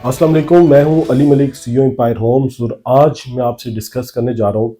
अस्सलाम वालेकुम, मैं हूं Ali Malik, CEO empire homes. और आज मैं आपसे डिस्कस करने जा रहा हूं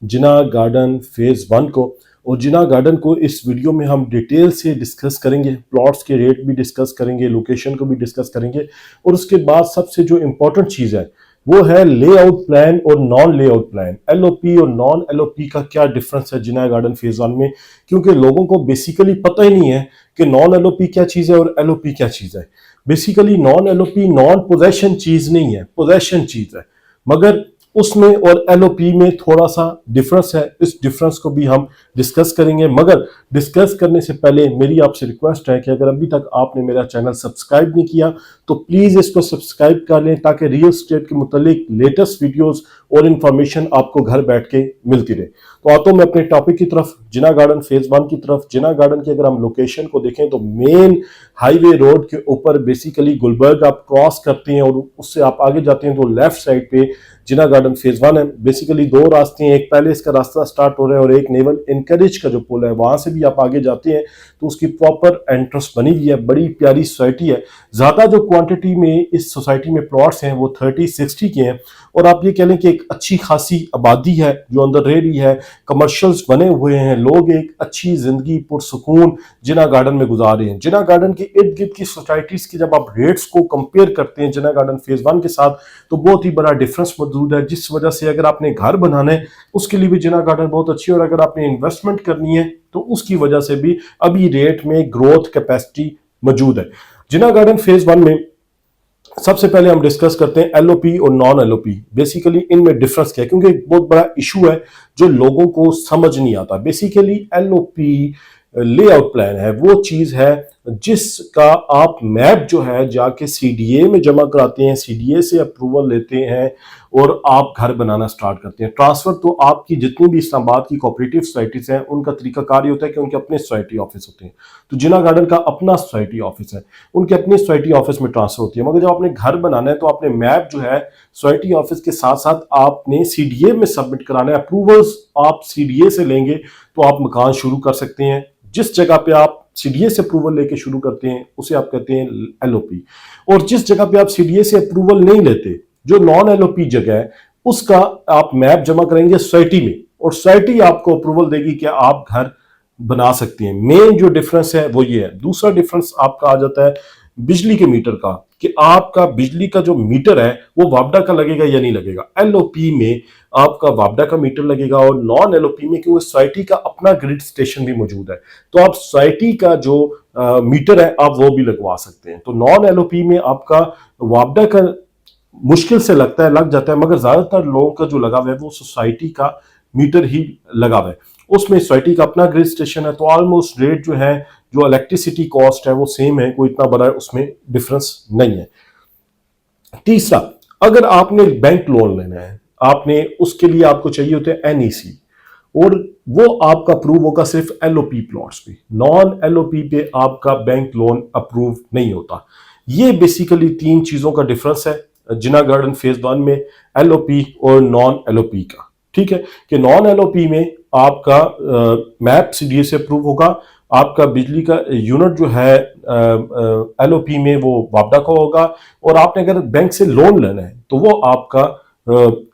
जिना गार्डन फेज़ 1 को। और जिना गार्डन को इस वीडियो में हम डिटेल से डिस्कस करेंगे, प्लॉट्स के रेट भी डिस्कस करेंगे, लोकेशन को भी डिस्कस करेंगे। और उसके बाद सबसे जो इम्पोर्टेंट चीज़ है वो है लेआउट प्लान और नॉन लेआउट प्लान। एलओपी और नॉन एलओपी का क्या डिफरेंस है जिना गार्डन फेज़ 1 में, क्योंकि लोगों को बेसिकली पता ही नहीं है कि नॉन एलओपी क्या चीज़ है और एलओपी क्या चीज़ है। Basically non LOP non possession चीज नहीं है, पोजेशन चीज है। मगर उसमें और एलओपी में थोड़ा सा डिफरेंस है। इस डिफरेंस को भी हम डिस्कस करेंगे। मगर डिस्कस करने से पहले मेरी आपसे रिक्वेस्ट है कि अगर अभी तक आपने मेरा चैनल सब्सक्राइब नहीं किया तो प्लीज इसको सब्सक्राइब कर लें, ताकि रियल स्टेट के मुतालिक लेटेस्ट वीडियोस और इंफॉर्मेशन आपको घर बैठ के मिलती रहे। तो आता हूं मैं अपने टॉपिक की तरफ, जिना गार्डन फेज़ 1 की तरफ। जिना गार्डन की अगर हम लोकेशन को देखें तो मेन हाईवे रोड के ऊपर बेसिकली गुलबर्ग आप क्रॉस करते हैं और उससे आप आगे जाते हैं तो लेफ्ट साइड पे जिना गार्डन फेज़ 1 है। बेसिकली दो रास्ते हैं, एक पैलेस का रास्ता स्टार्ट हो रहा है और एक नेवल इनकरेज का जो पुल है वहां से भी आप आगे जाते हैं तो उसकी प्रॉपर एंट्रेंस बनी हुई है। बड़ी प्यारी सोसाइटी है। ज्यादा जो क्वांटिटी में इस सोसाइटी में प्लॉट्स हैं वो 30-60 के हैं। और आप ये कह लें कि एक अच्छी खासी आबादी है जो अंदर रह रही है, कमर्शियल्स बने हुए हैं, लोग एक अच्छी जिंदगी पुरसुकून जिना गार्डन में गुजार रहे हैं। जिना गार्डन के इर्द गिर्द की सोसाइटीज की जब आप रेट्स को कंपेयर करते हैं जिना गार्डन फेज़ 1 के साथ तो बहुत ही बड़ा डिफरेंस मौजूद है। जिस वजह से अगर आपने घर बनाना है उसके लिए भी जिना गार्डन बहुत अच्छी है, और अगर आपने इन्वेस्टमेंट करनी है तो उसकी वजह से भी अभी रेट में ग्रोथ कैपेसिटी मौजूद है। जिना गार्डन फेज़ 1 में सबसे पहले हम डिस्कस करते हैं एलओपी और नॉन एलओपी। बेसिकली इनमें डिफरेंस क्या है, क्योंकि एक बहुत बड़ा इशू है जो लोगों को समझ नहीं आता। बेसिकली एलओपी लेआउट प्लान है, वो चीज है जिसका आप मैप जो है जाके सीडीए में जमा कराते हैं, सीडीए से अप्रूवल लेते हैं और आप घर बनाना स्टार्ट करते हैं। ट्रांसफर तो आपकी जितनी भी इस्लामाबाद की कोऑपरेटिव सोसाइटीज हैं उनका तरीकाकार ये होता है कि उनके अपने सोसाइटी ऑफिस होते हैं। तो जिना गार्डन का अपना सोसाइटी ऑफिस है, उनके अपनी सोसाइटी ऑफिस में ट्रांसफर होती है। मगर जब आपने घर बनाना है तो आपने मैप जो है सोसाइटी ऑफिस के साथ साथ आपने सीडीए में सबमिट कराना है। अप्रूवल्स आप सीडीए से लेंगे तो आप मकान शुरू कर सकते हैं। जिस जगह पे आप सीडीए से अप्रूवल लेके शुरू करते हैं उसे आप कहते हैं एलओपी। और जिस जगह पे आप सीडीए से अप्रूवल नहीं लेते, जो नॉन एलओपी जगह है, उसका आप मैप जमा करेंगे सोसाइटी में और सोसाइटी आपको अप्रूवल देगी कि आप घर बना सकते हैं। मेन जो डिफरेंस है वो ये है। दूसरा डिफरेंस आपका आ जाता है बिजली के मीटर का, कि आपका बिजली का जो मीटर है वो वापडा का लगेगा या नहीं लगेगा। एलओपी में आपका वापडा का मीटर लगेगा और नॉन एलओपी में क्योंकि सोसाइटी का अपना ग्रिड स्टेशन भी मौजूद है तो आप सोसाइटी का जो मीटर है आप वो भी लगवा सकते हैं। तो नॉन एलओपी में आपका वापडा का मुश्किल से लगता है, लग जाता है, मगर ज्यादातर लोगों का जो लगाव है वो सोसाइटी का मीटर ही लगाव है। उसमें सोसाइटी का अपना ग्रिड स्टेशन है तो ऑलमोस्ट रेट जो है, जो इलेक्ट्रिसिटी कॉस्ट है वो सेम है, कोई इतना बड़ा उसमें डिफरेंस नहीं है। तीसरा, अगर आपने बैंक लोन लेना है, आपने उसके लिए आपको चाहिए होते हैं एनईसी, और वो आपका अप्रूव होगा सिर्फ एलओपी प्लॉट्स पे। नॉन एलओपी पे आपका बैंक लोन अप्रूव नहीं होता। ये बेसिकली तीन चीजों का डिफरेंस है जिना गार्डन फेज़ 1 में एलओपी और नॉन एलओपी का। ठीक है कि नॉन एलओपी में आपका मैप सीडीए से अप्रूव होगा, आपका बिजली का यूनिट जो है एलओपी में वो वापडा का होगा, और आपने अगर बैंक से लोन लेना है तो वो आपका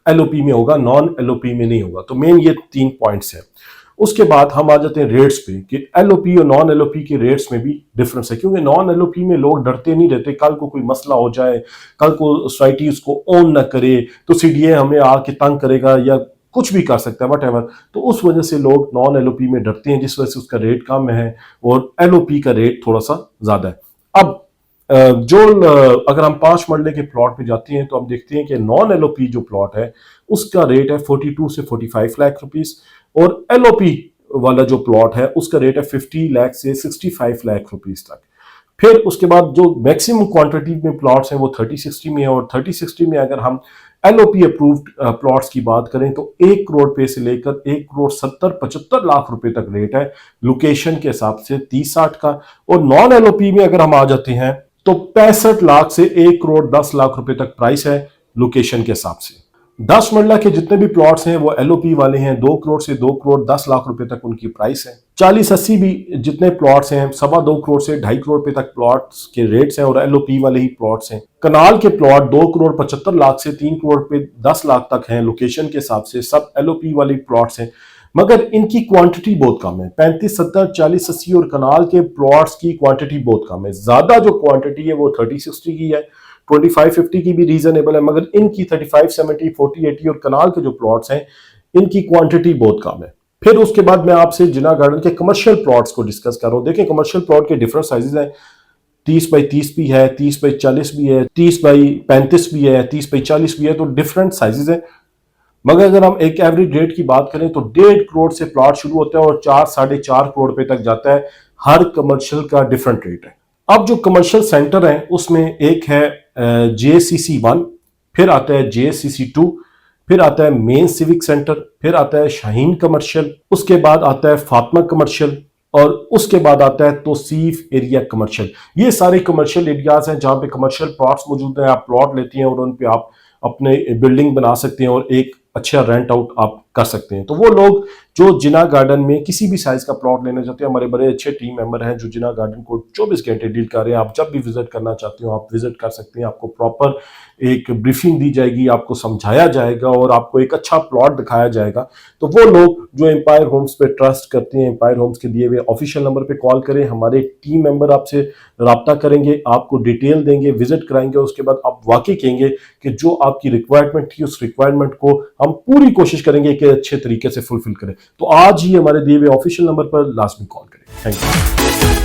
एलओपी में होगा, नॉन एलओपी में नहीं होगा। तो मेन ये तीन पॉइंट्स हैं। उसके बाद हम आ जाते हैं रेट्स पे कि एलओपी और नॉन एलओपी के रेट्स में भी डिफरेंस है, क्योंकि नॉन एलओपी में लोग डरते नहीं रहते कल को कोई मसला हो जाए, कल को सोसाइटी उसको ओन ना करे तो सीडीए हमें आके तंग करेगा या कुछ भी कर सकता है वट। तो उस वजह से लोग नॉन एलओपी में डरते हैं, जिस वजह से उसका रेट कम है और एलओपी का रेट थोड़ा सा ज्यादा है। अब अगर हम 5 मरले के प्लॉट पे जाते हैं तो हम देखते हैं कि नॉन एलओपी जो प्लॉट है उसका रेट है 42 से 45 लाख रुपीस, और एलओपी वाला जो प्लॉट है उसका रेट है 50 लाख से 65 लाख रुपीस तक। फिर उसके बाद जो मैक्सिमम क्वांटिटी में प्लॉट्स हैं वो 30-60 में है, और 30-60 में अगर हम एलओपी अप्रूव्ड प्लॉट्स की बात करें तो 1 करोड़ रुपए से लेकर 1 करोड़ 70-75 लाख रुपए तक रेट है लोकेशन के हिसाब से 30-60 का। और नॉन एलओपी में अगर हम आ जाते हैं तो 65 लाख से 1 करोड़ 10 लाख रुपए तक प्राइस है लोकेशन के हिसाब से। 10 मरला के जितने भी प्लॉट्स हैं वो एलओपी वाले हैं, 2 करोड़ से 2 करोड़ 10 लाख रुपए तक उनकी प्राइस है। 40-80 भी जितने प्लॉट्स हैं 2.25 करोड़ से 2.5 करोड़ रुपए तक प्लॉट्स के रेट्स हैं और एलओपी वाले ही प्लॉट्स हैं। कनाल के प्लॉट 2 करोड़ 75 लाख से 3 करोड़ रुपए 10 लाख तक हैं, लोकेशन के हिसाब से सब एलओपी वाली प्लॉट्स हैं, मगर इनकी क्वांटिटी बहुत कम है। 35, 70, 40, 80 और कनाल के प्लॉट्स की क्वांटिटी बहुत कम है। ज्यादा जो क्वांटिटी है वो 30, 60 की है, 25, 50 की भी रीजनेबल है, मगर इनकी 35, 70, 40, 80 और कनाल के जो प्लॉट्स हैं इनकी क्वांटिटी बहुत कम है। फिर उसके बाद मैं आपसे जिना गार्डन के कमर्शियल प्लॉट्स को डिस्कस कर रहा हूं। देखिए कमर्शियल प्लॉट के डिफरेंट साइजेस हैं, 30 बाई 30 भी है, 30 बाई 40 भी है, 30 बाई 35 भी है, 30 बाई 40 भी है, तो डिफरेंट साइजेस हैं। मगर अगर हम एक एवरेज रेट की बात करें तो 1.5 करोड़ से प्लॉट शुरू होता है और 4, 4.5 करोड़ रुपए तक जाता है। हर कमर्शियल का डिफरेंट रेट है। अब जो कमर्शियल सेंटर है उसमें एक है JCC 1, फिर आता है JCC 2, फिर आता है मेन सिविक सेंटर, फिर आता है शाहीन कमर्शियल, उसके बाद आता है फातिमा कमर्शियल और उसके बाद आता है तौसीफ एरिया कमर्शियल। ये सारे कमर्शियल एरियाज हैं जहां पे कमर्शियल प्लॉट्स मौजूद हैं। आप प्लॉट लेते हैं और उन पे आप अपने बिल्डिंग बना सकते हैं और एक अच्छा रेंट आउट आप कर सकते हैं। तो वो लोग जो जिना गार्डन में किसी भी साइज का प्लॉट लेना चाहते हैं, हमारे बड़े अच्छे टीम मेंबर हैं जो जिना गार्डन को 24 घंटे डील कर रहे हैं। आप जब भी विजिट करना चाहते हो आप विजिट कर सकते हैं। आपको प्रॉपर एक ब्रीफिंग दी जाएगी, आपको समझाया जाएगा और आपको एक अच्छा प्लॉट दिखाया जाएगा। तो वो लोग जो एम्पायर होम्स पे ट्रस्ट करते हैं, एम्पायर होम्स के दिए हुए ऑफिशियल नंबर पे कॉल करें, हमारे टीम मेंबर आपसे राब्ता करेंगे, आपको डिटेल देंगे, विजिट कराएंगे। उसके बाद आप वाकई कहेंगे कि जो आपकी रिक्वायरमेंट थी उस रिक्वायरमेंट को हम पूरी कोशिश करेंगे कि अच्छे तरीके से फुलफिल करें। तो आज ही हमारे दिए हुए ऑफिशियल नंबर पर लाजमी कॉल करें। Thank you.